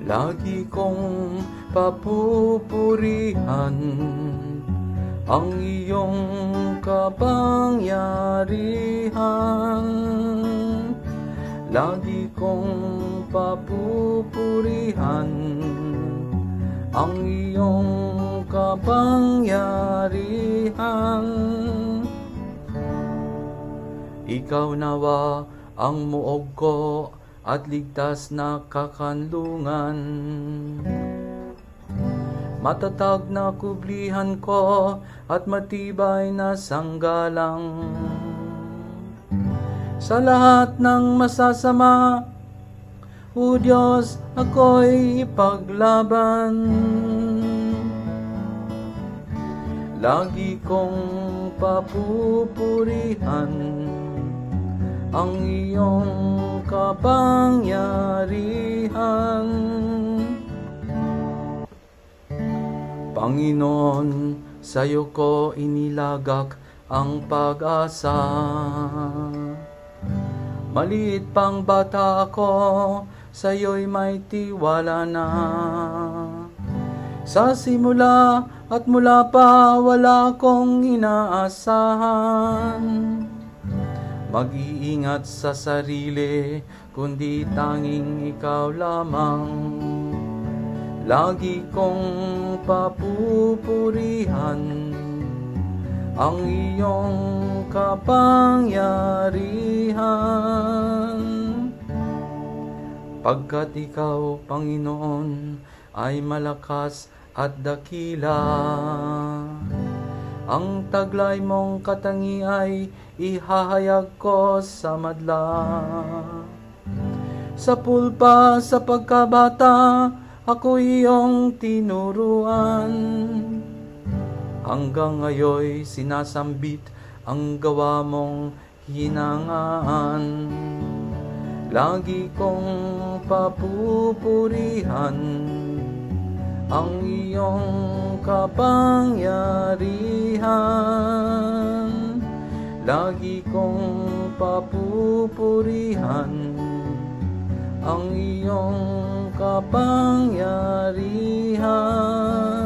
Lagi kong papupurihan ang iyong kapangyarihan. Lagi kong papupurihan ang iyong kapangyarihan. Ikaw nawa ang muog ko at ligtas na kakanlungan. Matatag na kublihan ko at matibay na sanggalang. Sa lahat ng masasama, O Diyos, ako'y ipaglaban. Lagi kong papupurihan ang iyong kapangyarihan. Panginoon, sa'yo ko inilagak ang pag-asa. Maliit pang bata ako, sa'yo'y may tiwala na. Sa simula at mula pa wala akong inaasahan. Mag-iingat sa sarili, kundi tanging ikaw lamang. Lagi kong papupurihan ang iyong kapangyarihan. Pagkat ikaw, Panginoon, ay malakas at dakila. Ang taglay mong katangi ay ihahayag ko sa madla. Sa pulpa, sa pagkabata, ako iyong tinuruan. Hanggang ngayoy sinasambit ang gawa mong hinangaan. Lagi kong papupurihan ang iyong kapangyarihan. Lagi kong papupurihan ang iyong kapangyarihan.